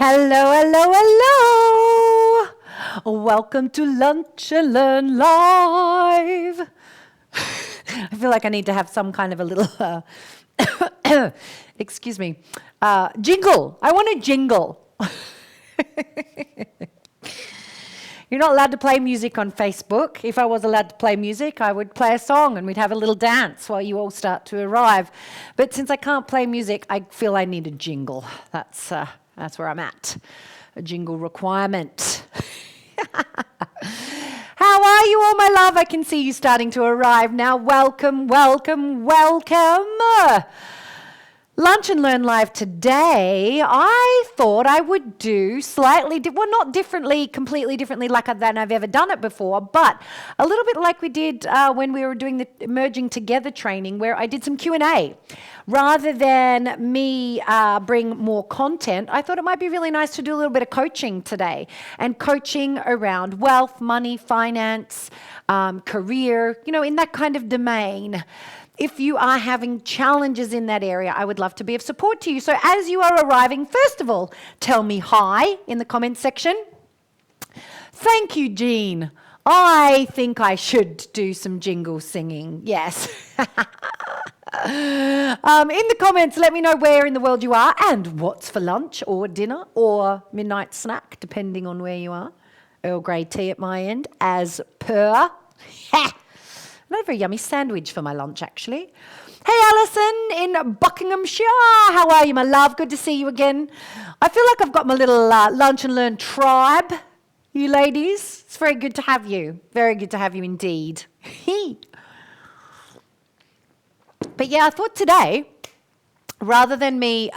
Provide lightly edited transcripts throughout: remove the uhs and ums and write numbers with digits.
Hello, hello, hello. Welcome to Lunch and Learn Live. I feel like I need to have some kind of a little, excuse me, jingle. I want a jingle. You're not allowed to play music on Facebook. If I was allowed to play music, I would play a song and we'd have a little dance while you all start to arrive. But since I can't play music, I feel I need a jingle. That's where I'm at. A jingle requirement. How are you all, my love? I can see you starting to arrive now. Welcome, welcome, welcome. Lunch and Learn Live today, I thought I would do slightly, not differently, completely differently than I've ever done it before, but a little bit like we did when we were doing the Emerging Together training, where I did some Q&A. Rather than me bring more content, I thought it might be really nice to do a little bit of coaching today, and coaching around wealth, money, finance, career, in that kind of domain. If you are having challenges in that area, I would love to be of support to you. So as you are arriving, first of all, tell me hi in the comments section. Thank you, Jean. I think I should do some jingle singing. Yes. In the comments, let me know where in the world you are and what's for lunch or dinner or midnight snack, depending on where you are. Earl Grey tea at my end, as per. I had a very yummy sandwich for my lunch, actually. Hey, Alison in Buckinghamshire. How are you, my love? Good to see you again. I feel like I've got my little Lunch and Learn tribe, you ladies. It's very good to have you. Very good to have you indeed. But yeah, I thought today, rather than me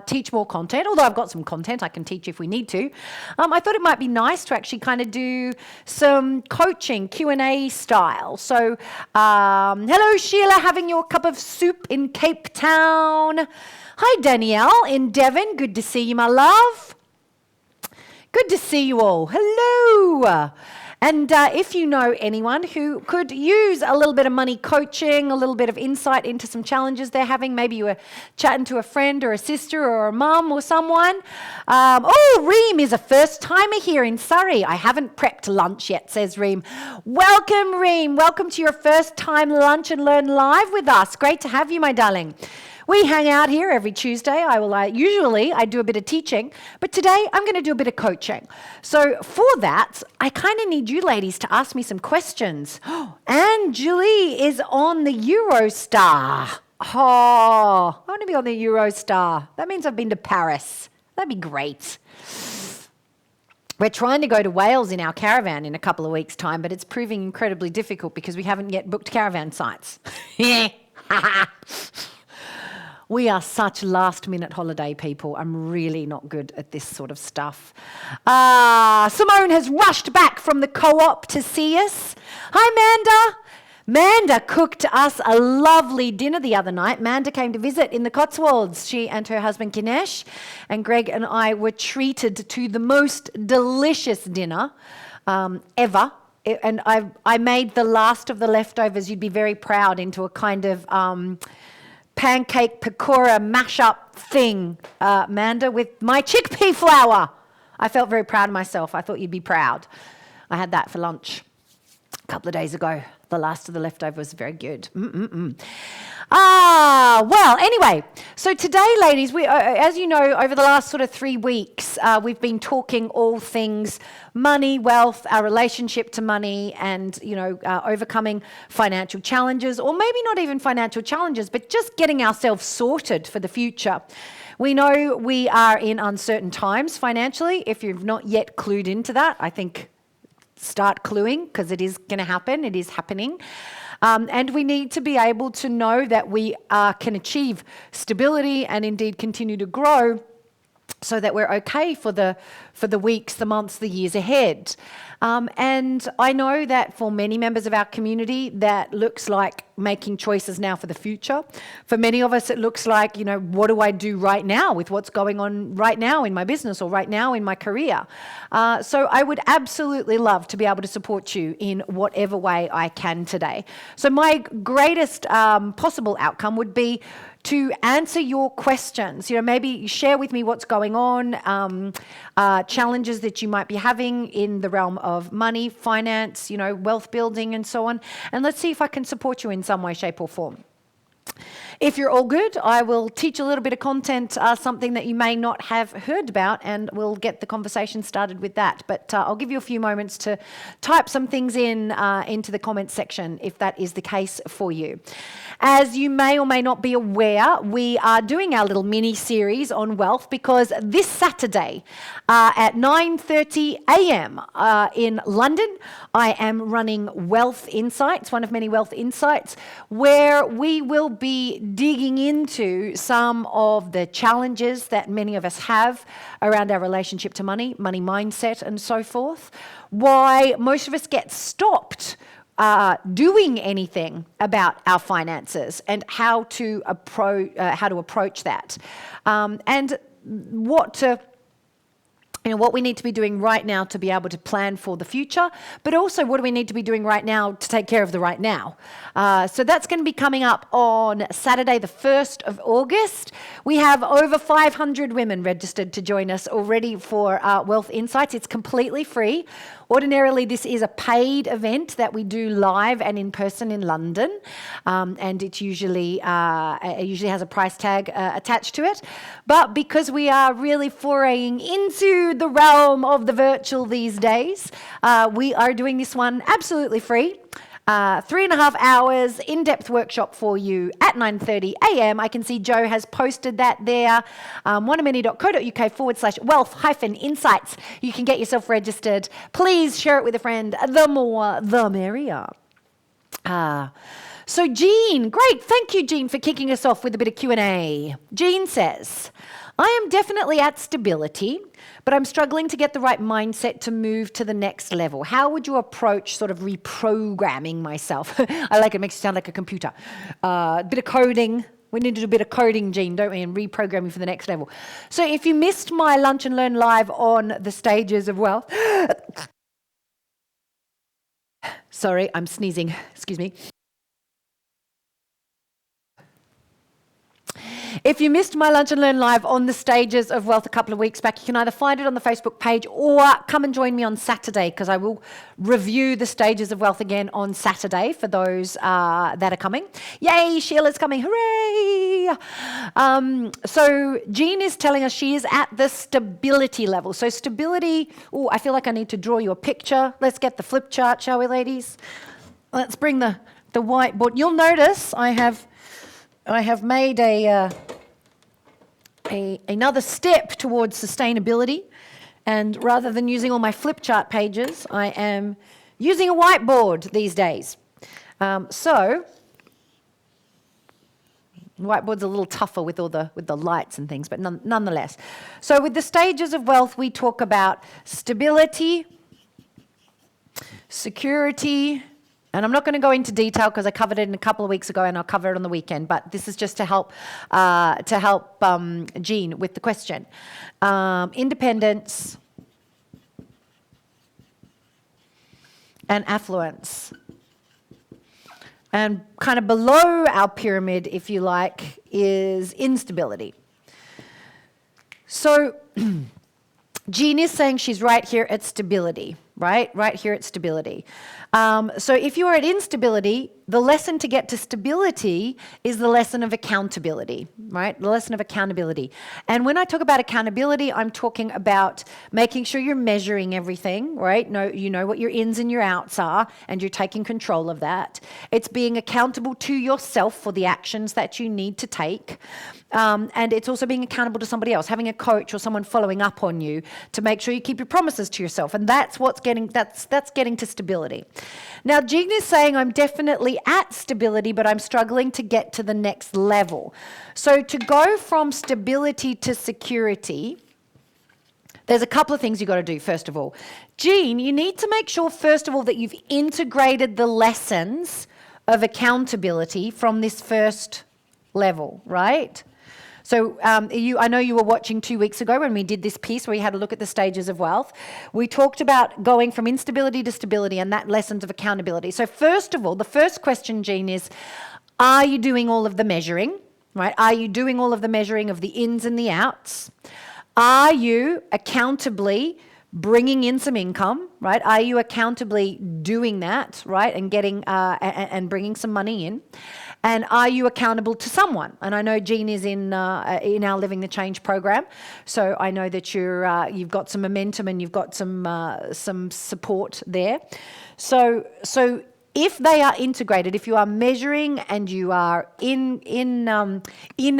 teach more content, although I've got some content I can teach if we need to, I thought it might be nice to actually kind of do some coaching, Q&A style. So, hello Sheila, having your cup of soup in Cape Town. Hi Danielle in Devon, good to see you, my love. Good to see you all. Hello. And if you know anyone who could use a little bit of money coaching, a little bit of insight into some challenges they're having, maybe you were chatting to a friend or a sister or a mum or someone. Reem is a first-timer here in Surrey. I haven't prepped lunch yet, says Reem. Welcome, Reem. Welcome to your first time Lunch and Learn Live with us. Great to have you, my darling. We hang out here every Tuesday. Usually I do a bit of teaching, but today I'm going to do a bit of coaching. So for that, I kind of need you ladies to ask me some questions. And Julie is on the Eurostar. Oh, I want to be on the Eurostar. That means I've been to Paris. That'd be great. We're trying to go to Wales in our caravan in a couple of weeks' time, but it's proving incredibly difficult because we haven't yet booked caravan sites. We are such last-minute holiday people. I'm really not good at this sort of stuff. Simone has rushed back from the co-op to see us. Hi, Manda. Manda cooked us a lovely dinner the other night. Manda came to visit in the Cotswolds. She and her husband Ganesh, and Greg and I were treated to the most delicious dinner ever. And I made the last of the leftovers, you'd be very proud, into a kind of pancake pakora mash-up thing, Manda, with my chickpea flour. I felt very proud of myself. I thought you'd be proud. I had that for lunch a couple of days ago. The last of the leftovers was very good. Well, anyway, so today, ladies, we, as you know, over the last sort of 3 weeks, we've been talking all things money, wealth, our relationship to money, and, overcoming financial challenges, or maybe not even financial challenges, but just getting ourselves sorted for the future. We know we are in uncertain times financially. If you've not yet clued into that, I think start cluing, because it is going to happen. It is happening. And we need to be able to know that we can achieve stability and indeed continue to grow so that we're okay for the weeks, the months, the years ahead. And I know that for many members of our community, that looks like making choices now for the future. For many of us, it looks like, what do I do right now with what's going on right now in my business or right now in my career? So I would absolutely love to be able to support you in whatever way I can today. So my greatest possible outcome would be to answer your questions. Maybe share with me what's going on, challenges that you might be having in the realm of money, finance, wealth building and so on. And let's see if I can support you in some way, shape or form. If you're all good, I will teach a little bit of content, something that you may not have heard about, and we'll get the conversation started with that. But I'll give you a few moments to type some things into the comments section if that is the case for you. As you may or may not be aware, we are doing our little mini-series on wealth because this Saturday at 9:30 a.m. In London, I am running Wealth Insights, one of many Wealth Insights, where we will be digging into some of the challenges that many of us have around our relationship to money, money mindset and so forth, why most of us get stopped doing anything about our finances and how to approach that, and what we need to be doing right now to be able to plan for the future, but also what do we need to be doing right now to take care of the right now. So that's going to be coming up on Saturday, the 1st of August. We have over 500 women registered to join us already for Wealth Insights. It's completely free. Ordinarily, this is a paid event that we do live and in person in London, and it usually has a price tag attached to it. But because we are really foraying into the realm of the virtual these days, we are doing this one absolutely free. 3.5 hours in-depth workshop for you at 9:30 a.m. I can see Joe has posted that there, oneamany.co.uk/wealth-insights. You can get yourself registered. Please share it with a friend. The more, the merrier. So Jean, great. Thank you, Jean, for kicking us off with a bit of Q&A. Jean says, I am definitely at stability, but I'm struggling to get the right mindset to move to the next level. How would you approach sort of reprogramming myself? I like it. It makes you sound like a computer. A bit of coding. We need to do a bit of coding, Jean, don't we, and reprogramming for the next level. So if you missed my Lunch and Learn Live on the stages of wealth, sorry, I'm sneezing. Excuse me. If you missed my Lunch and Learn Live on the stages of wealth a couple of weeks back, you can either find it on the Facebook page or come and join me on Saturday, because I will review the stages of wealth again on Saturday for those that are coming. Yay, Sheila's coming. Hooray! So Jean is telling us she is at the stability level. So stability, I feel like I need to draw you a picture. Let's get the flip chart, shall we, ladies? Let's bring the whiteboard. You'll notice I have made another step towards sustainability, and rather than using all my flip chart pages, I am using a whiteboard these days. So whiteboard's a little tougher with the lights and things, but nonetheless. So with the stages of wealth, we talk about stability, security. And I'm not going to go into detail because I covered it a couple of weeks ago, and I'll cover it on the weekend. But this is just to help Jean with the question. Independence and affluence. And kind of below our pyramid, if you like, is instability. So Jean is saying she's right here at stability, right? Right here at stability. So if you are at instability, the lesson to get to stability is the lesson of accountability, right? The lesson of accountability. And when I talk about accountability, I'm talking about making sure you're measuring everything, right? You know what your ins and your outs are, and you're taking control of that. It's being accountable to yourself for the actions that you need to take. And it's also being accountable to somebody else, having a coach or someone following up on you to make sure you keep your promises to yourself. And that's getting to stability. Now, Jean is saying I'm definitely at stability, but I'm struggling to get to the next level. So to go from stability to security, there's a couple of things you've got to do, first of all. Jean, you need to make sure, first of all, that you've integrated the lessons of accountability from this first level, right? So I know you were watching 2 weeks ago when we did this piece where we had a look at the stages of wealth. We talked about going from instability to stability and that lessons of accountability. So first of all, the first question, Jean, is, are you doing all of the measuring? right? Are you doing all of the measuring of the ins and the outs? Are you accountably bringing in some income, right? Are you accountably doing that, right? And getting and bringing some money in? And are you accountable to someone? And I know Jean is in our Living the Change program, so I know that you've got some momentum and you've got some support there. So if they are integrated, if you are measuring and you are in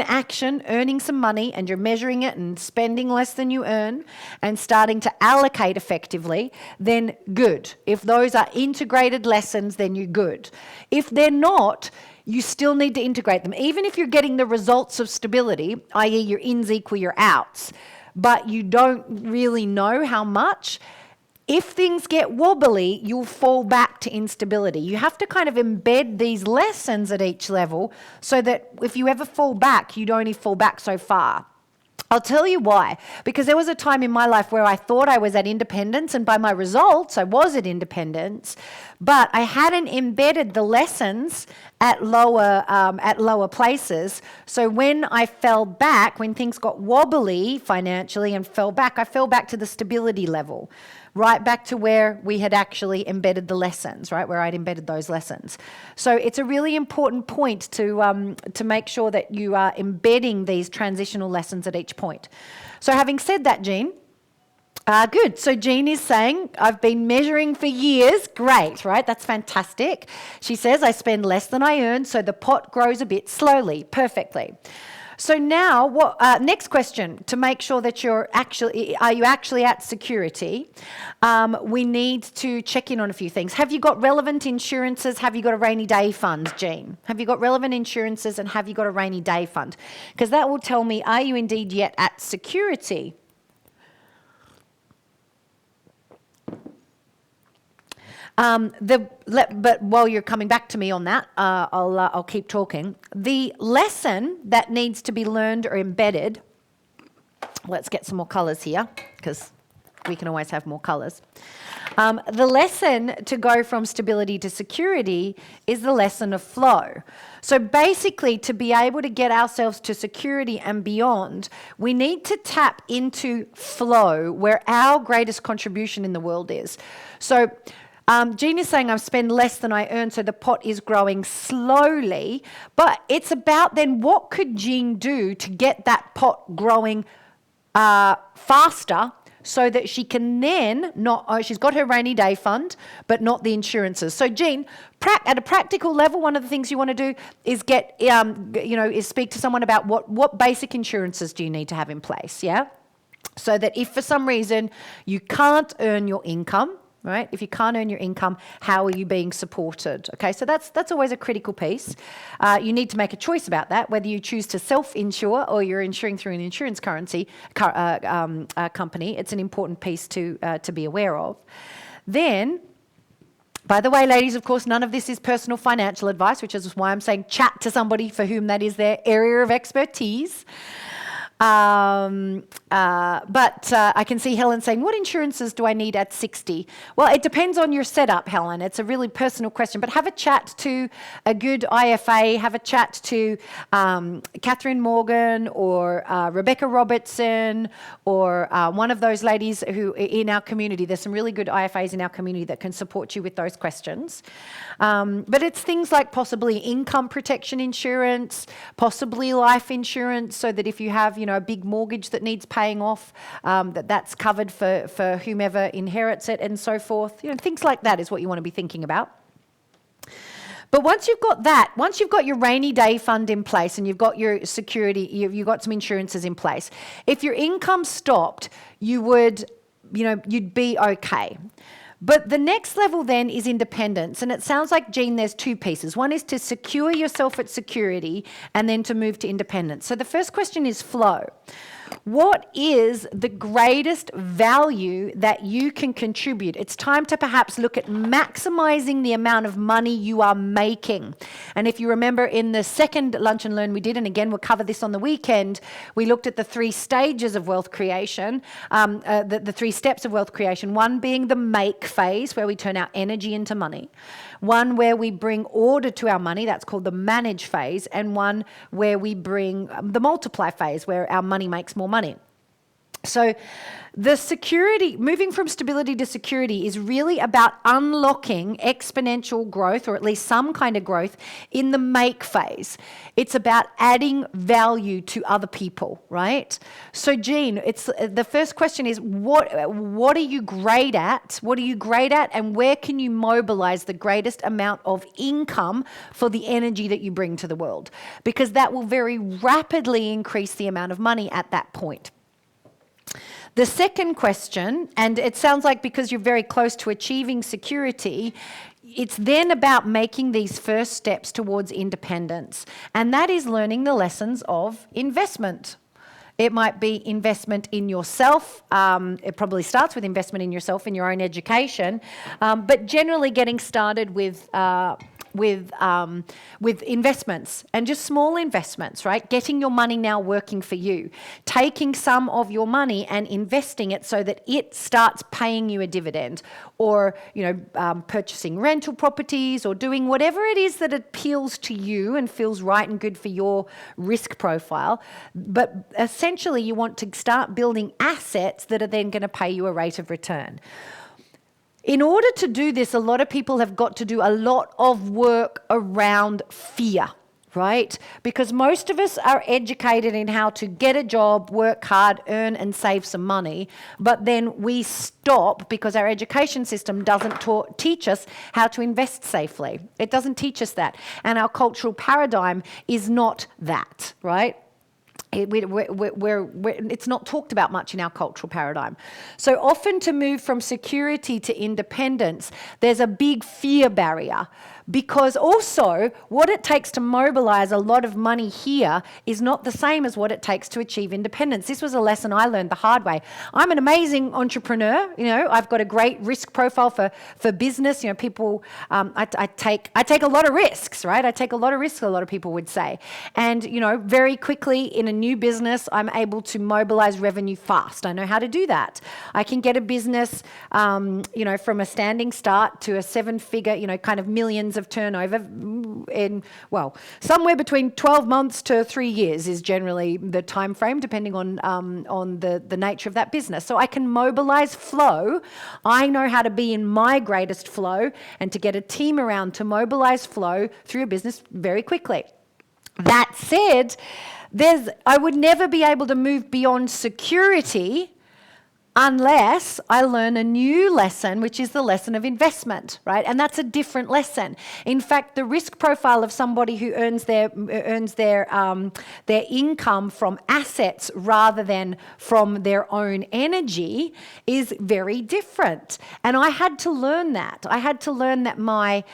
action, earning some money, and you're measuring it and spending less than you earn and starting to allocate effectively, then good. If those are integrated lessons, then you're good. If they're not, you still need to integrate them. Even if you're getting the results of stability, i.e. your ins equal your outs, but you don't really know how much, if things get wobbly, you'll fall back to instability. You have to kind of embed these lessons at each level so that if you ever fall back, you'd only fall back so far. I'll tell you why. Because there was a time in my life where I thought I was at independence, and by my results, I was at independence, but I hadn't embedded the lessons at lower places. So when I fell back, when things got wobbly financially and fell back, I fell back to the stability level, right back to where we had actually embedded the lessons, right, where I'd embedded those lessons. So it's a really important point to make sure that you are embedding these transitional lessons at each point. So having said that, Jean, good. So Jean is saying, I've been measuring for years. Great, right? That's fantastic. She says, I spend less than I earn, so the pot grows a bit slowly. Perfectly. So now, next question, to make sure that are you actually at security, we need to check in on a few things. Have you got relevant insurances? Have you got a rainy day fund, Jean? Have you got relevant insurances and have you got a rainy day fund? Because that will tell me, are you indeed yet at security? But while you're coming back to me on that, I'll keep talking. The lesson that needs to be learned or embedded, let's get some more colours here, because we can always have more colours. The lesson to go from stability to security is the lesson of flow. So basically, to be able to get ourselves to security and beyond, we need to tap into flow, where our greatest contribution in the world is. So Jean is saying I spend less than I earn, so the pot is growing slowly. But it's about then what could Jean do to get that pot growing faster, so that she can then she's got her rainy day fund, but not the insurances. So Jean, at a practical level, one of the things you want to do is is speak to someone about what basic insurances do you need to have in place, yeah? So that if for some reason you can't earn your income, right? If you can't earn your income, how are you being supported? Okay, so that's always a critical piece. You need to make a choice about that, whether you choose to self-insure or you're insuring through an insurance company. It's an important piece to be aware of. Then, by the way, ladies, of course, none of this is personal financial advice, which is why I'm saying chat to somebody for whom that is their area of expertise. But I can see Helen saying, what insurances do I need at 60? Well, it depends on your setup, Helen. It's a really personal question. But have a chat to a good IFA. Have a chat to Catherine Morgan or Rebecca Robertson or one of those ladies who in our community. There's some really good IFAs in our community that can support you with those questions. But it's things like possibly income protection insurance, possibly life insurance, so that if you have, a big mortgage that needs paying off, that's covered for whomever inherits it and so forth. Things like that is what you want to be thinking about. But once you've got that, once you've got your rainy day fund in place and you've got your security, you've got some insurances in place, if your income stopped, you'd be okay. But the next level then is independence. And it sounds like, Jean, there's two pieces. One is to secure yourself at security and then to move to independence. So the first question is flow. What is the greatest value that you can contribute? It's time to perhaps look at maximizing the amount of money you are making. And if you remember in the second Lunch and Learn we did, and again we'll cover this on the weekend, we looked at the 3 stages of wealth creation, the 3 steps of wealth creation. One being the make phase, where we turn our energy into money. One where we bring order to our money, that's called the manage phase, and one where we bring the multiply phase, where our money makes more money. So the security, moving from stability to security, is really about unlocking exponential growth, or at least some kind of growth, in the make phase. It's about adding value to other people, right? So Jean, the first question is, what are you great at? What are you great at, and where can you mobilize the greatest amount of income for the energy that you bring to the world? Because that will very rapidly increase the amount of money at that point. The second question, and it sounds like because you're very close to achieving security, it's then about making these first steps towards independence. And that is learning the lessons of investment. It might be investment in yourself. It probably starts with investment in yourself, in your own education, but generally getting started with investments, and just small investments, right? Getting your money now working for you, taking some of your money and investing it so that it starts paying you a dividend, or purchasing rental properties, or doing whatever it is that appeals to you and feels right and good for your risk profile. But essentially, you want to start building assets that are then going to pay you a rate of return. In order to do this, a lot of people have got to do a lot of work around fear, right? Because most of us are educated in how to get a job, work hard, earn and save some money, but then we stop because our education system doesn't teach us how to invest safely. It doesn't teach us that. And our cultural paradigm is not that, right? It's not talked about much in our cultural paradigm. So often, to move from security to independence, there's a big fear barrier, because also what it takes to mobilize a lot of money here is not the same as what it takes to achieve independence. This was a lesson I learned the hard way. I'm an amazing entrepreneur. I've got a great risk profile for business. People, I take a lot of risks, right? I take a lot of risks, a lot of people would say. And, very quickly in a new business, I'm able to mobilize revenue fast. I know how to do that. I can get a business, from a standing start to a 7-figure, kind of millions of turnover in, somewhere between 12 months to 3 years is generally the time frame, depending on the nature of that business. So I can mobilize flow. I know how to be in my greatest flow and to get a team around to mobilize flow through a business very quickly. That said, I would never be able to move beyond security unless I learn a new lesson, which is the lesson of investment, right? And that's a different lesson. In fact, the risk profile of somebody who earns their income from assets rather than from their own energy is very different. And I had to learn that. I had to learn that my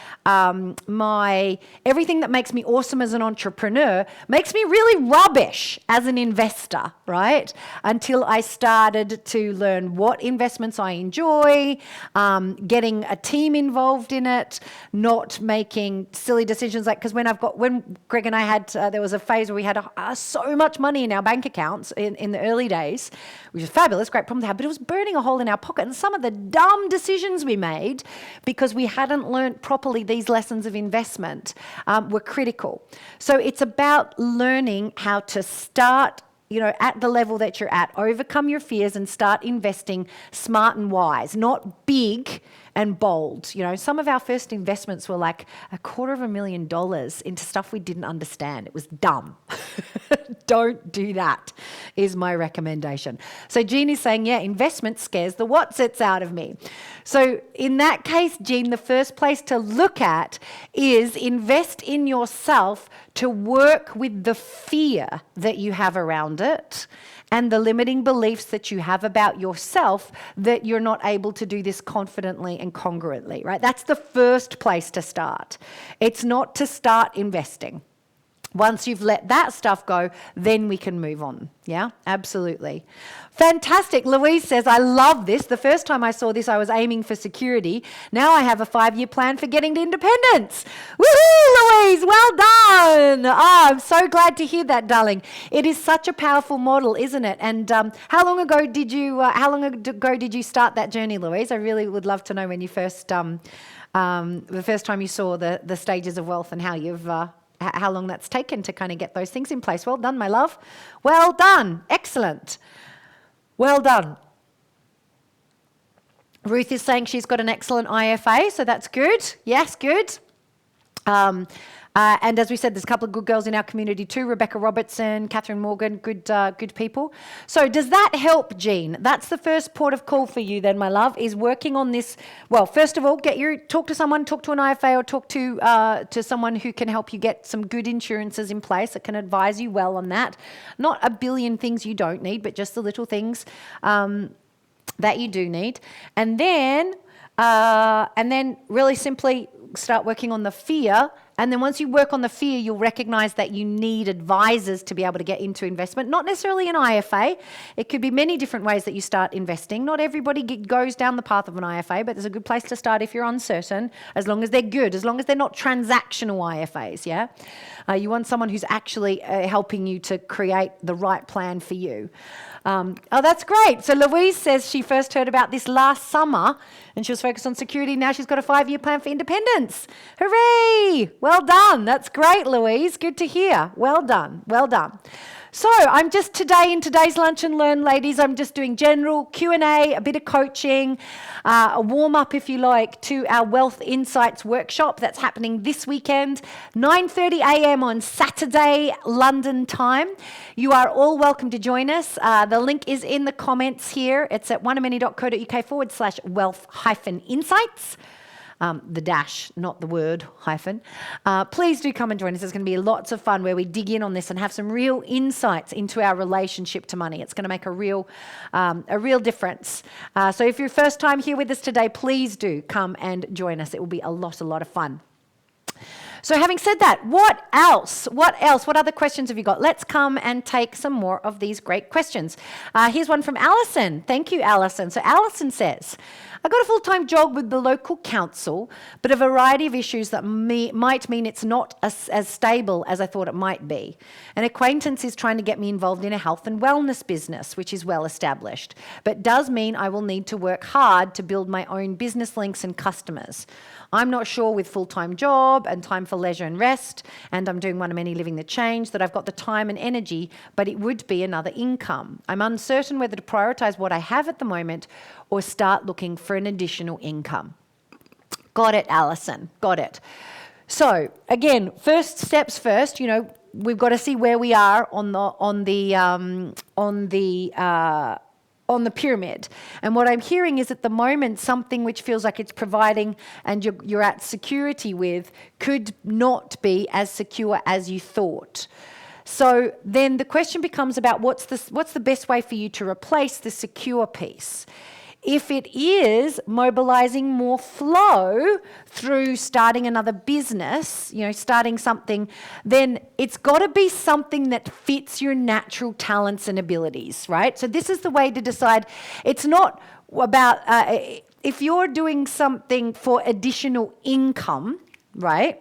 everything that makes me awesome as an entrepreneur makes me really rubbish as an investor, right? Until I started to learn what investments I enjoy, getting a team involved in it, not making silly decisions. Because when Greg and I had, there was a phase where we had so much money in our bank accounts in the early days, which is fabulous, great problem to have, but it was burning a hole in our pocket. And some of the dumb decisions we made because we hadn't learned properly these lessons of investment were critical. So it's about learning how to start at the level that you're at, overcome your fears and start investing smart and wise, not big and bold. Some of our first investments were like $250,000 into stuff we didn't understand. It was dumb. Don't do that, is my recommendation. So Jean is saying, investment scares the whatsits out of me. So in that case, Jean, the first place to look at is invest in yourself to work with the fear that you have around it and the limiting beliefs that you have about yourself that you're not able to do this confidently and congruently, right? That's the first place to start. It's not to start investing. Once you've let that stuff go, then we can move on. Yeah, absolutely. Fantastic. Louise says, I love this. The first time I saw this, I was aiming for security. Now I have a 5-year plan for getting to independence. Woohoo, Louise, well done. I'm so glad to hear that, darling. It is such a powerful model, isn't it? And how long ago did you start that journey, Louise? I really would love to know when you first, the first time you saw the stages of wealth and how long that's taken to kind of get those things in place. Well done, my love. Well done. Excellent. Well done. Ruth is saying she's got an excellent IFA, so that's good. Yes, good. And as we said, there's a couple of good girls in our community too. Rebecca Robertson, Catherine Morgan, good people. So does that help, Jean? That's the first port of call for you then, my love, is working on this. Well, first of all, talk to someone, talk to an IFA, or talk to someone who can help you get some good insurances in place that can advise you well on that. Not a billion things you don't need, but just the little things that you do need. And then really simply start working on the fear. And then once you work on the fear, you'll recognize that you need advisors to be able to get into investment, not necessarily an IFA. It could be many different ways that you start investing. Not everybody goes down the path of an IFA, but there's a good place to start if you're uncertain, as long as they're good, as long as they're not transactional IFAs, yeah? You want someone who's actually helping you to create the right plan for you. Oh, that's great. So Louise says she first heard about this last summer and she was focused on security. Now she's got a 5-year plan for independence. Hooray! Well done. That's great, Louise. Good to hear. Well done. Well done. So I'm just in today's Lunch and Learn, ladies, I'm just doing general Q&A, a bit of coaching, a warm-up, if you like, to our Wealth Insights workshop that's happening this weekend, 9:30 a.m. on Saturday, London time. You are all welcome to join us. The link is in the comments here. It's at oneamany.co.uk/wealth-insights. The dash, not the word hyphen. Please do come and join us. There's going to be lots of fun where we dig in on this and have some real insights into our relationship to money. It's going to make a real difference. So if you're first time here with us today, please do come and join us. It will be a lot of fun. So having said that, what else? What other questions have you got? Let's come and take some more of these great questions. Here's one from Alison. Thank you, Alison. So Alison says, I got a full-time job with the local council, but a variety of issues that might mean it's not as stable as I thought it might be. An acquaintance is trying to get me involved in a health and wellness business, which is well established, but does mean I will need to work hard to build my own business links and customers. I'm not sure with full-time job and time for leisure and rest, and I'm doing one of many living the change, that I've got the time and energy, but it would be another income. I'm uncertain whether to prioritize what I have at the moment or start looking for an additional income. Got it, Alison. Got it. So again, first steps first. We've got to see where we are on the pyramid. And what I'm hearing is at the moment, something which feels like it's providing and you're at security with could not be as secure as you thought. So then the question becomes about what's the best way for you to replace the secure piece. If it is mobilizing more flow through starting another business, starting something, then it's got to be something that fits your natural talents and abilities, right? So this is the way to decide. It's not about, if you're doing something for additional income, right?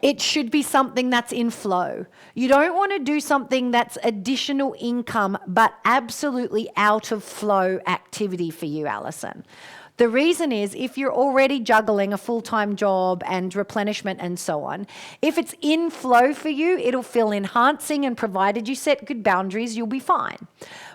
It should be something that's in flow. You don't want to do something that's additional income, but absolutely out of flow activity for you, Alison. The reason is if you're already juggling a full-time job and replenishment and so on, if it's in flow for you, it'll feel enhancing, and provided you set good boundaries, you'll be fine.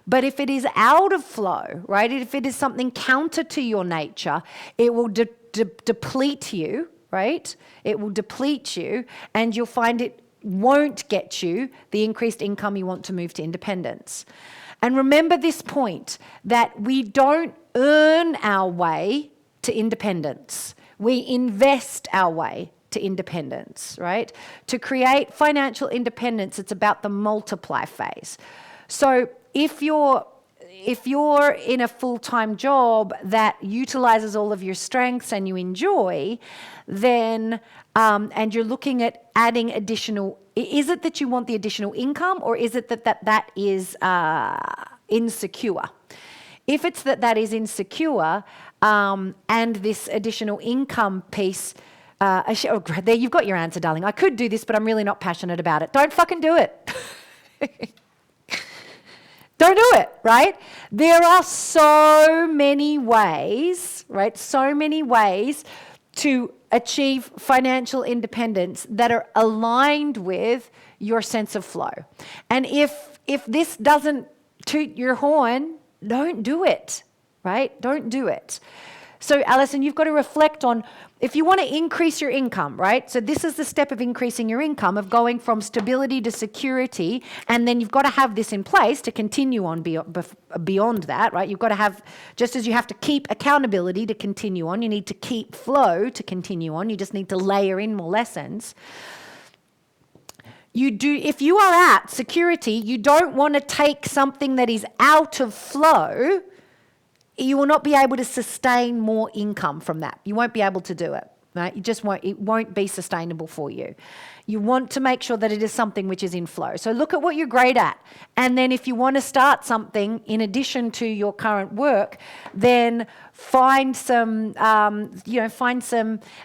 But if it is out of flow, right, if it is something counter to your nature, it will deplete you, right? It will deplete you, and you'll find it won't get you the increased income you want to move to independence. And remember this point, that we don't earn our way to independence. We invest our way to independence, right? To create financial independence, it's about the multiply phase. So if you're if you're in a full-time job that utilizes all of your strengths and you enjoy, then and you're looking at adding additional, is it that you want the additional income, or is it that is insecure? If it's that is insecure, and this additional income piece, there you've got your answer, darling. I could do this, but I'm really not passionate about it. Don't fucking do it. Don't do it, right? There are so many ways, right? So many ways to achieve financial independence that are aligned with your sense of flow. And if this doesn't toot your horn, don't do it, right? Don't do it. So, Alison, you've got to reflect on, if you want to increase your income, right? So this is the step of increasing your income, of going from stability to security, and then you've got to have this in place to continue on beyond that, right? You've got to have, just as you have to keep accountability to continue on, you need to keep flow to continue on. You just need to layer in more lessons. If you are at security, you don't want to take something that is out of flow. You will not be able to sustain more income from that. You won't be able to do it, right? It won't be sustainable for you. You want to make sure that it is something which is in flow. So look at what you're great at. And then if you want to start something in addition to your current work, then find some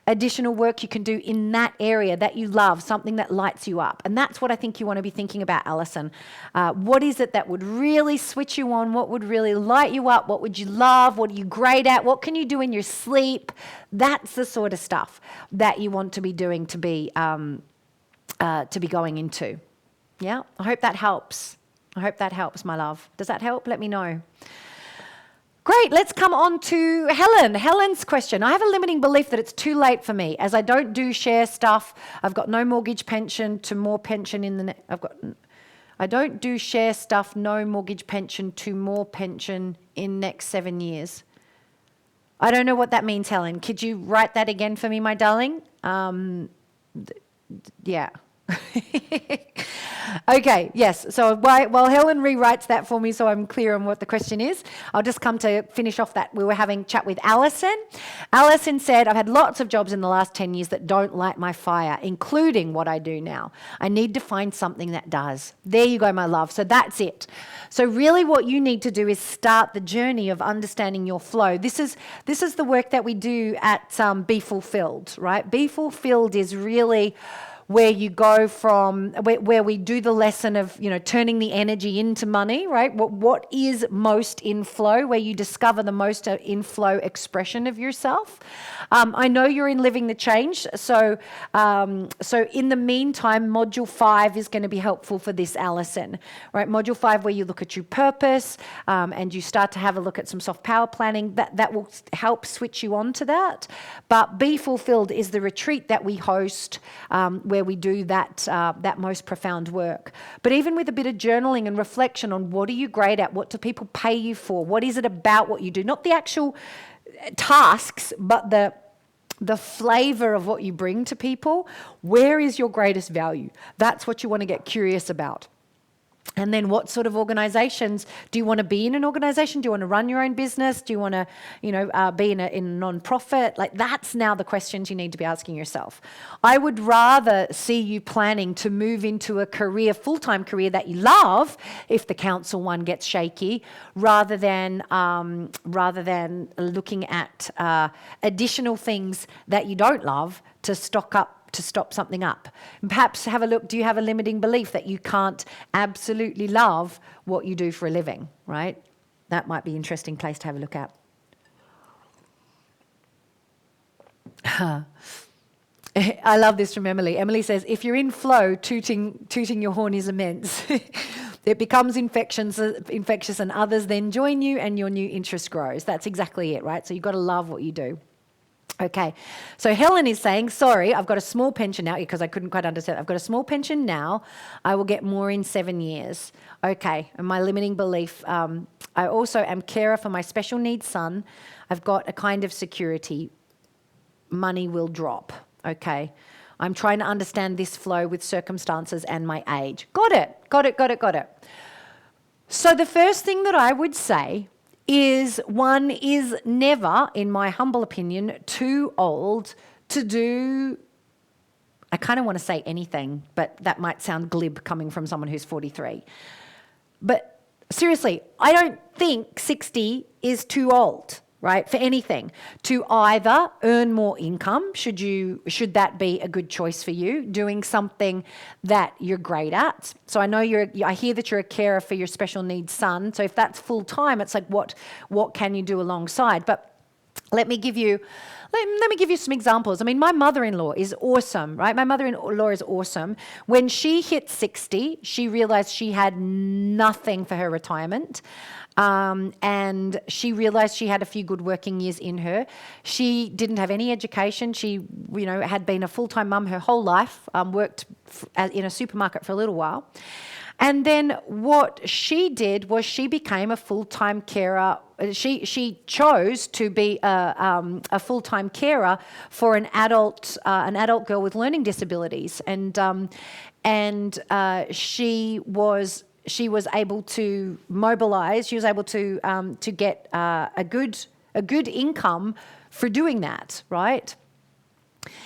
additional work you can do in that area that you love, something that lights you up. And that's what I think you want to be thinking about, Alison. What is it that would really switch you on? What would really light you up? What would you love? What are you great at? What can you do in your sleep? That's the sort of stuff that you want to be doing, to be going into. Yeah, I hope that helps. I hope that helps, my love. Does that help? Let me know. Great, let's come on to Helen. Helen's question. I have a limiting belief that it's too late for me, as I don't do share stuff. I've got no mortgage pension to more pension in the... I don't do share stuff, no mortgage pension to more pension in next 7 years. I don't know what that means, Helen. Could you write that again for me, my darling? Yeah. Okay, yes. So while Helen rewrites that for me so I'm clear on what the question is, I'll just come to finish off that. We were having a chat with Alison. Alison said, I've had lots of jobs in the last 10 years that don't light my fire, including what I do now. I need to find something that does. There you go, my love. So that's it. So really what you need to do is start the journey of understanding your flow. This is the work that we do at Be Fulfilled, right? Be Fulfilled is really where you go from, where we do the lesson of, turning the energy into money, right? What is most in flow, where you discover the most in flow expression of yourself. I know you're in Living the Change, so in the meantime, Module 5 is going to be helpful for this, Alison, right? Module 5, where you look at your purpose, and you start to have a look at some soft power planning, that will help switch you on to that. But Be Fulfilled is the retreat that we host, where we do that most profound work. But even with a bit of journaling and reflection on what are you great at, what do people pay you for, what is it about what you do, not the actual tasks, but the flavor of what you bring to people, where is your greatest value? That's what you want to get curious about. And then what sort of organizations do you want to be in an organization? Do you want to run your own business? Do you want to, be in a non-profit? Like, that's now the questions you need to be asking yourself. I would rather see you planning to move into a career, full-time career that you love, if the council one gets shaky, rather than looking at additional things that you don't love to stop something up. And perhaps have a look, do you have a limiting belief that you can't absolutely love what you do for a living, right? That might be an interesting place to have a look at. I love this from Emily. Emily says, if you're in flow, tooting your horn is immense. It becomes infectious and others then join you and your new interest grows. That's exactly it, right? So you've got to love what you do. Okay, so Helen is saying, sorry, I've got a small pension now, because I couldn't quite understand. I've got a small pension now. I will get more in 7 years. Okay, and my limiting belief, I also am carer for my special needs son. I've got a kind of security. Money will drop. Okay, I'm trying to understand this flow with circumstances and my age. Got it. So the first thing that I would say is one is never, in my humble opinion, too old to do, I kind of want to say anything, but that might sound glib coming from someone who's 43. But seriously, I don't think 60 is too old, right, for anything, to either earn more income, should that be a good choice for you, doing something that you're great at. So I know I hear that you're a carer for your special needs son. So if that's full time, it's like what can you do alongside? But let me give you some examples. I mean, my mother-in-law is awesome, right? My mother-in-law is awesome. When she hit 60, she realized she had nothing for her retirement. And she realized she had a few good working years in her. She didn't have any education. She, had been a full-time mum her whole life, worked in a supermarket for a little while. And then what she did was she became a full-time carer. She chose to be a full-time carer for an adult girl with learning disabilities, and she was able to mobilize. She was able to get a good income for doing that, right?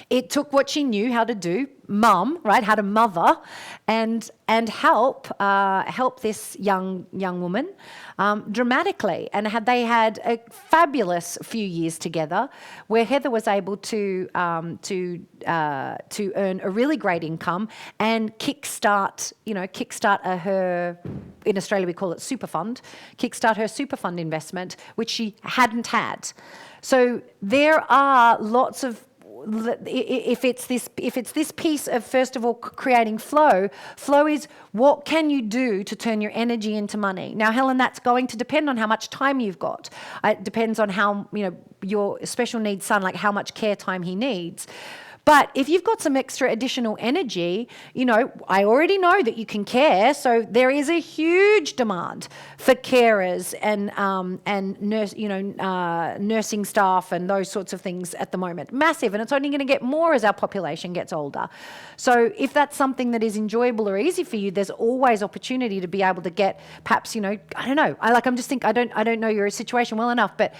It took what she knew how to do, mum, right, how to mother, and help this young woman dramatically. And they had a fabulous few years together, where Heather was able to earn a really great income and kickstart her. In Australia, we call it super fund. Kickstart her super fund investment, which she hadn't had. So there are lots of. If it's this piece of, first of all, creating flow is what can you do to turn your energy into money. Now, Helen, that's going to depend on how much time you've got. It depends on how, your special needs son, like how much care time he needs. But if you've got some extra additional energy, I already know that you can care. So there is a huge demand for carers and nurse, nursing staff and those sorts of things at the moment. Massive, and it's only going to get more as our population gets older. So if that's something that is enjoyable or easy for you, there's always opportunity to be able to get, perhaps, I don't know. I don't know your situation well enough, but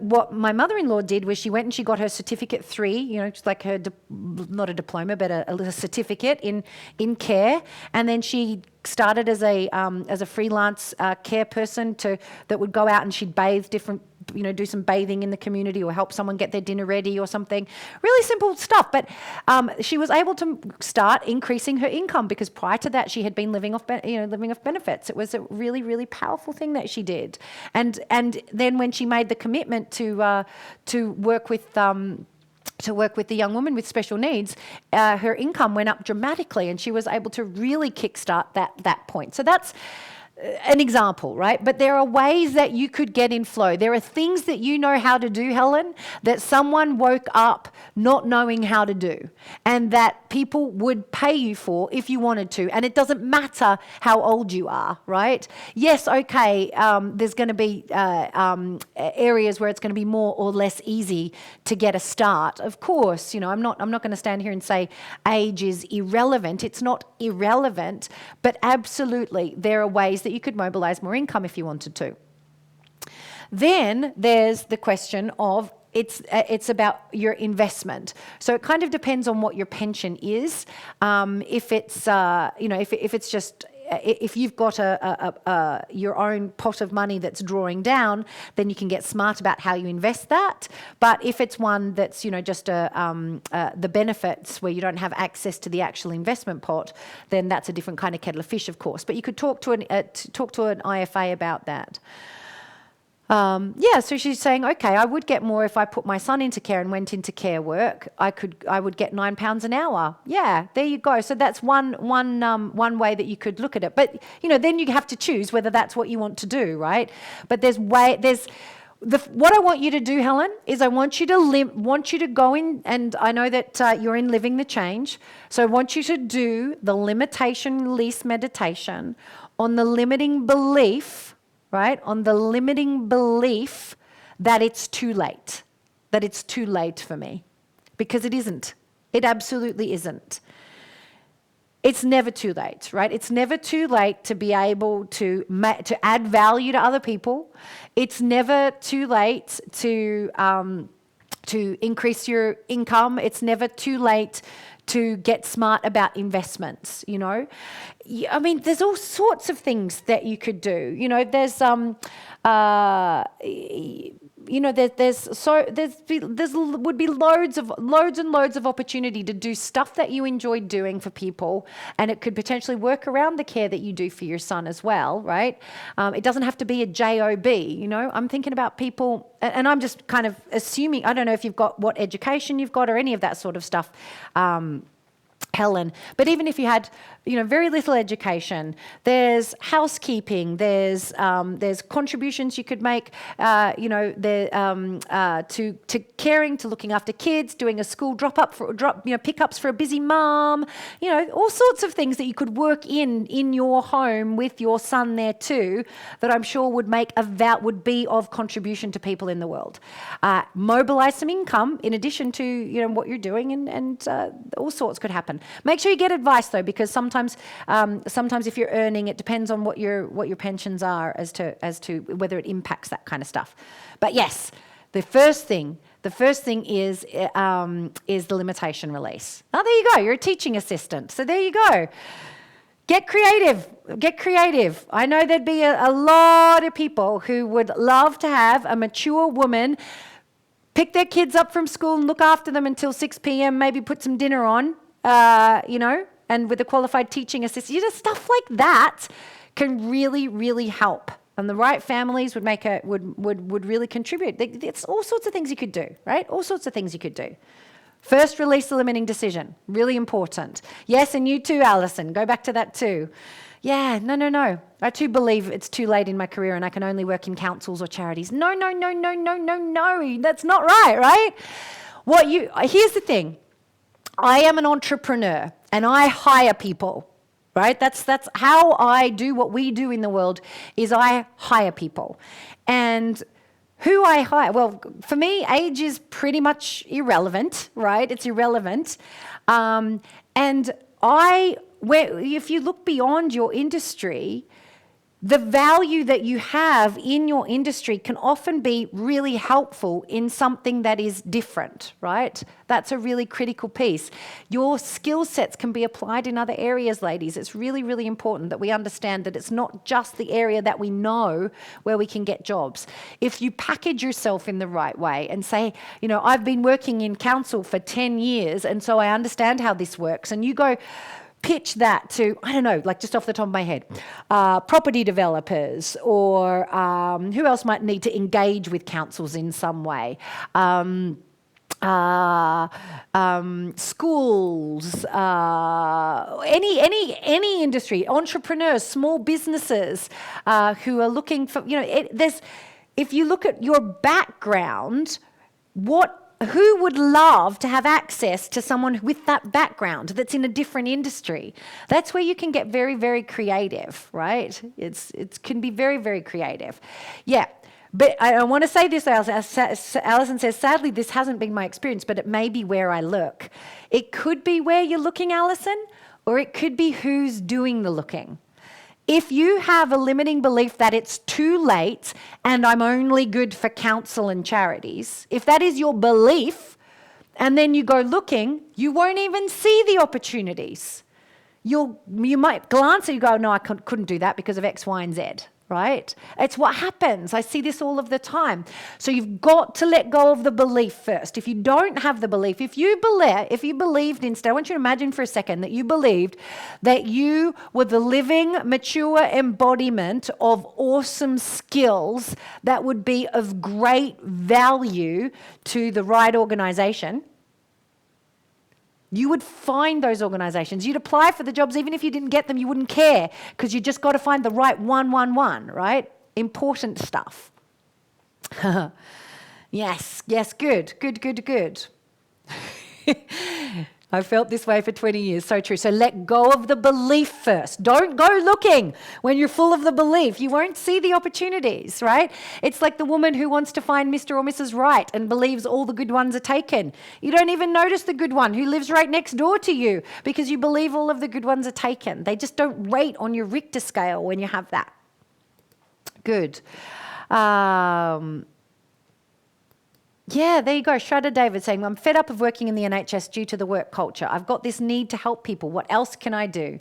what my mother-in-law did was she went and she got her certificate 3, just like her not a diploma, but a certificate in care, and then she started as a freelance care person that would go out and she'd bathe different, do some bathing in the community or help someone get their dinner ready or something. Really simple stuff, but she was able to start increasing her income because prior to that she had been living off benefits. It was a really, really powerful thing that she did, and then when she made the commitment to work with the young woman with special needs, her income went up dramatically and she was able to really kickstart that point. So that's an example, right? But there are ways that you could get in flow. There are things that you know how to do, Helen, that someone woke up not knowing how to do, and that people would pay you for if you wanted to. And it doesn't matter how old you are, right? Yes, okay, there's going to be areas where it's going to be more or less easy to get a start. Of course, I'm not going to stand here and say age is irrelevant. It's not irrelevant, but absolutely there are ways that you could mobilize more income if you wanted to. Then there's the question of it's about your investment. So it kind of depends on what your pension is. If it's if you've got your own pot of money that's drawing down, then you can get smart about how you invest that. But if it's one that's just the benefits where you don't have access to the actual investment pot, then that's a different kind of kettle of fish, of course. But you could talk to an IFA about that. So she's saying, okay, I would get more if I put my son into care and went into care work. I would get £9 an hour. Yeah, there you go. So that's one way that you could look at it. But then you have to choose whether that's what you want to do, right? But what I want you to do, Helen, is I want you to go in, and I know that you're in Living the Change. So I want you to do the limitation release meditation on the limiting belief. Right? On the limiting belief that it's too late for me. Because it isn't. It absolutely isn't. it's never too late, right? It's never too late to be able to add value to other people. It's never too late to increase your income. It's never too late to get smart about investments, you know. I mean, there's all sorts of things that you could do. You know, there's you know, there's would be loads and loads of opportunity to do stuff that you enjoy doing for people, and it could potentially work around the care that you do for your son as well, right? It doesn't have to be a job, you know. I'm thinking about people, and I'm just kind of assuming, I don't know if you've got what education you've got or any of that sort of stuff, Helen, but even if you had, you know, very little education, there's housekeeping, there's contributions you could make, you know, to caring, to looking after kids, doing a school pickups for a busy mom, you know, all sorts of things that you could work in your home with your son there too, that I'm sure would be of contribution to people in the world. Mobilize some income in addition to, you know, what you're doing, and all sorts could happen. Make sure you get advice though, because sometimes if you're earning, it depends on what your pensions are as to whether it impacts that kind of stuff. But yes, the first thing is the limitation release. Oh, there you go. You're a teaching assistant, so there you go. Get creative. I know there'd be a lot of people who would love to have a mature woman pick their kids up from school and look after them until 6 p.m., maybe put some dinner on, you know, and with a qualified teaching assistant. You know, stuff like that can really, really help. And the right families would really contribute. It's all sorts of things you could do, right? All sorts of things you could do. First, release the limiting decision. Really important. Yes, and you too, Alison. Go back to that too. Yeah, no. I too believe it's too late in my career and I can only work in councils or charities. No. That's not right? Here's the thing. I am an entrepreneur and I hire people, right? That's how I do what we do in the world, is I hire people. And who I hire, well, for me, age is pretty much irrelevant, right? It's irrelevant. And if you look beyond your industry, the value that you have in your industry can often be really helpful in something that is different, right? That's a really critical piece. Your skill sets can be applied in other areas, ladies. It's really, really important that we understand that it's not just the area that we know where we can get jobs. If you package yourself in the right way and say, you know, I've been working in council for 10 years, and so I understand how this works, and you go, pitch that to, I don't know, like just off the top of my head, property developers, or who else might need to engage with councils in some way? Schools, any industry, entrepreneurs, small businesses who are looking for, you know, if you look at your background, who would love to have access to someone with that background that's in a different industry? That's where you can get very, very creative, right? It can be very, very creative. Yeah, but I want to say this, Alison says, sadly, this hasn't been my experience, but it may be where I look. It could be where you're looking, Alison, or it could be who's doing the looking. If you have a limiting belief that it's too late and I'm only good for council and charities, if that is your belief, and then you go looking, you won't even see the opportunities. You might glance and you go, no, I couldn't do that because of X, Y, and Z, right? It's what happens. I see this all of the time. So you've got to let go of the belief first. If you don't have the belief, if you believed instead, I want you to imagine for a second that you believed that you were the living, mature embodiment of awesome skills that would be of great value to the right organization. You would find those organizations. You'd apply for the jobs. Even if you didn't get them, you wouldn't care, because you just got to find the right one, right? Important stuff. Yes, good. I've felt this way for 20 years. So true. So let go of the belief first. Don't go looking when you're full of the belief. You won't see the opportunities, right? It's like the woman who wants to find Mr. or Mrs. Right and believes all the good ones are taken. You don't even notice the good one who lives right next door to you because you believe all of the good ones are taken. They just don't rate on your Richter scale when you have that. Good. Yeah, there you go. Shredder David saying, I'm fed up of working in the NHS due to the work culture. I've got this need to help people. What else can I do?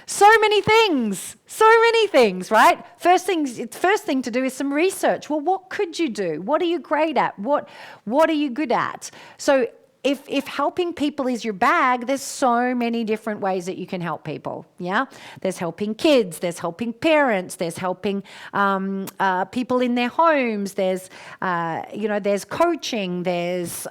So many things, right? First thing to do is some research. Well, what could you do? What are you great at? What are you good at? So if helping people is your bag, there's so many different ways that you can help people, yeah? There's helping kids, there's helping parents, there's helping people in their homes, there's coaching, there's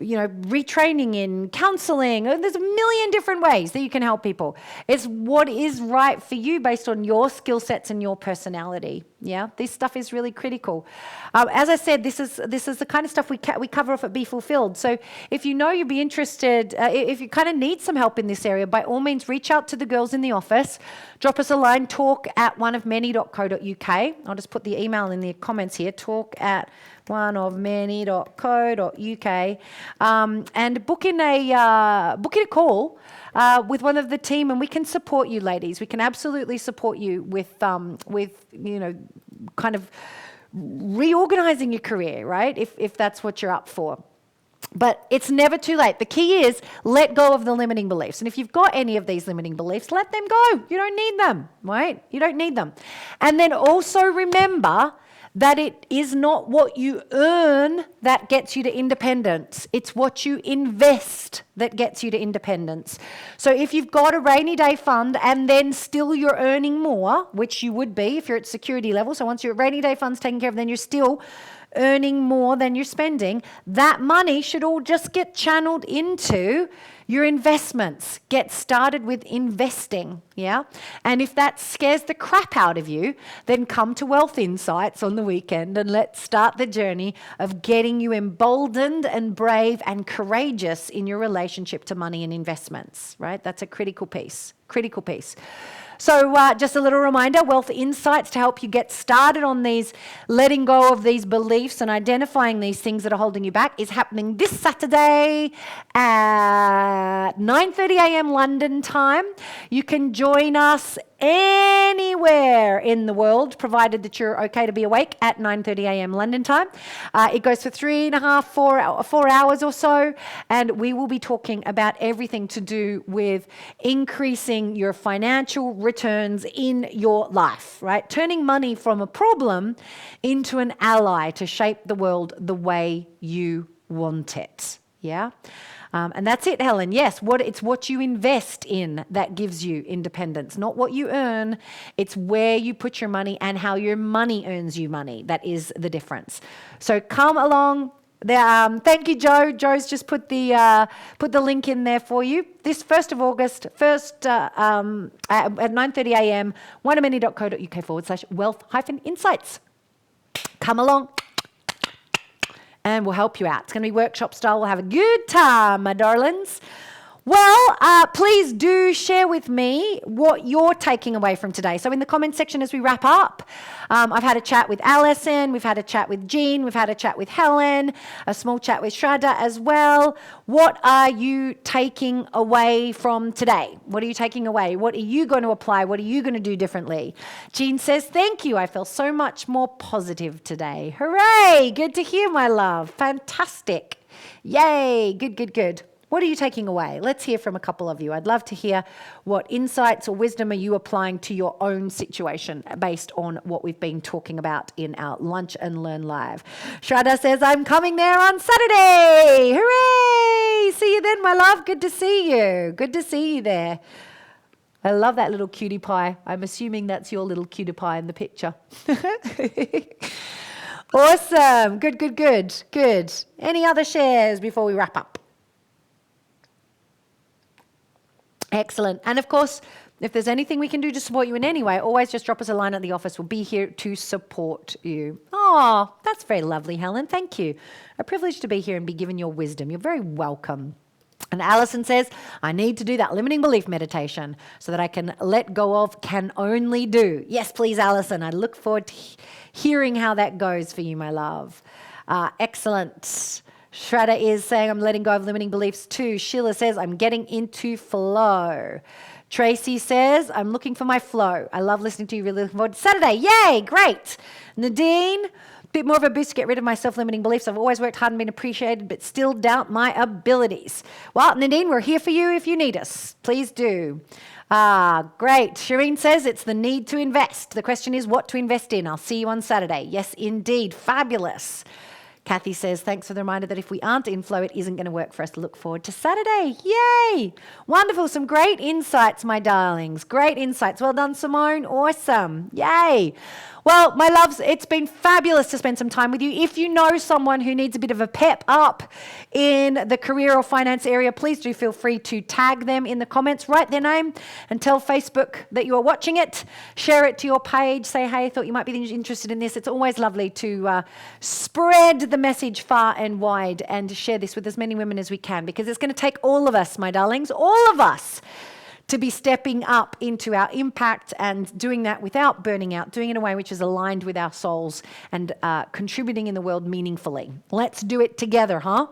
retraining in counseling. There's a million different ways that you can help people. It's what is right for you based on your skill sets and your personality. Yeah, this stuff is really critical. As I said, this is the kind of stuff we cover off at Be Fulfilled. So if you know you'd be interested, if you kind of need some help in this area, by all means, reach out to the girls in the office. Drop us a line, talk@oneofmany.co.uk. I'll just put the email in the comments here, talk@oneofmany.co.uk, and book in a call with one of the team, and we can support you, ladies. We can absolutely support you with kind of reorganizing your career, right? If that's what you're up for. But it's never too late. The key is let go of the limiting beliefs. And if you've got any of these limiting beliefs, let them go. You don't need them, right? You don't need them. And then also remember that it is not what you earn that gets you to independence. It's what you invest that gets you to independence. So if you've got a rainy day fund and then still you're earning more, which you would be if you're at security level, so once your rainy day fund's taken care of, then you're still earning more than you're spending, that money should all just get channeled into your investments. Get started with investing, yeah? And if that scares the crap out of you, then come to Wealth Insights on the weekend and let's start the journey of getting you emboldened and brave and courageous in your relationship to money and investments, right? That's a critical piece. So just a little reminder, Wealth Insights to help you get started on these, letting go of these beliefs and identifying these things that are holding you back is happening this Saturday at 9:30 a.m. London time. You can join us anywhere in the world, provided that you're okay to be awake at 9:30 a.m. London time. It goes for 4 hours or so, and we will be talking about everything to do with increasing your financial returns in your life, right? Turning money from a problem into an ally to shape the world the way you want it, yeah? And that's it, Helen. Yes, it's what you invest in that gives you independence, not what you earn. It's where you put your money and how your money earns you money. That is the difference. So come along. Thank you, Joe. Joe's just put the link in there for you. This 1st of August, at 9:30 a.m., oneofmany.co.uk/wealth-insights. Come along. And we'll help you out. It's going to be workshop style. We'll have a good time, my darlings. Well, please do share with me what you're taking away from today. So in the comment section as we wrap up, I've had a chat with Alison, we've had a chat with Jean, we've had a chat with Helen, a small chat with Shraddha as well. What are you taking away from today? What are you taking away? What are you going to apply? What are you going to do differently? Jean says, thank you. I feel so much more positive today. Hooray! Good to hear, my love. Fantastic. Yay. Good. What are you taking away? Let's hear from a couple of you. I'd love to hear what insights or wisdom are you applying to your own situation based on what we've been talking about in our Lunch and Learn Live. Shraddha says, I'm coming there on Saturday. Hooray! See you then, my love. Good to see you. Good to see you there. I love that little cutie pie. I'm assuming that's your little cutie pie in the picture. Awesome. Good. Any other shares before we wrap up? Excellent. And of course, if there's anything we can do to support you in any way, always just drop us a line at the office. We'll be here to support you. Oh, that's very lovely, Helen. Thank you. A privilege to be here and be given your wisdom. You're very welcome. And Alison says, I need to do that limiting belief meditation so that I can let go of can only do. Yes, please, Alison. I look forward to hearing how that goes for you, my love. Excellent. Shraddha is saying, I'm letting go of limiting beliefs too. Sheila says, I'm getting into flow. Tracy says, I'm looking for my flow. I love listening to you. Really looking forward to Saturday. Yay, great. Nadine, bit more of a boost to get rid of my self-limiting beliefs. I've always worked hard and been appreciated, but still doubt my abilities. Well, Nadine, we're here for you if you need us. Please do. Great. Shireen says it's the need to invest. The question is what to invest in. I'll see you on Saturday. Yes, indeed. Fabulous. Kathy says, thanks for the reminder that if we aren't in flow, it isn't going to work for us to look forward to Saturday. Yay! Wonderful. Some great insights, my darlings. Great insights. Well done, Simone. Awesome. Yay. Well, my loves, it's been fabulous to spend some time with you. If you know someone who needs a bit of a pep up in the career or finance area, please do feel free to tag them in the comments, write their name and tell Facebook that you are watching it. Share it to your page. Say, hey, I thought you might be interested in this. It's always lovely to spread the message far and wide and share this with as many women as we can, because it's going to take all of us, my darlings, all of us, to be stepping up into our impact and doing that without burning out, doing it in a way which is aligned with our souls and contributing in the world meaningfully. Let's do it together, huh?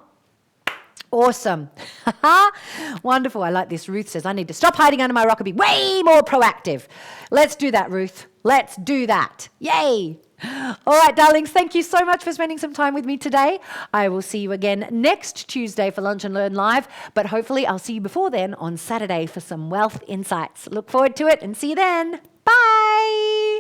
Awesome. Wonderful. I like this. Ruth says, I need to stop hiding under my rock and be way more proactive. Let's do that, Ruth. Let's do that. Yay. All right, darlings, thank you so much for spending some time with me today. I will see you again next Tuesday for Lunch and Learn Live, but hopefully I'll see you before then on Saturday for some wealth insights. Look forward to it and see you then. Bye.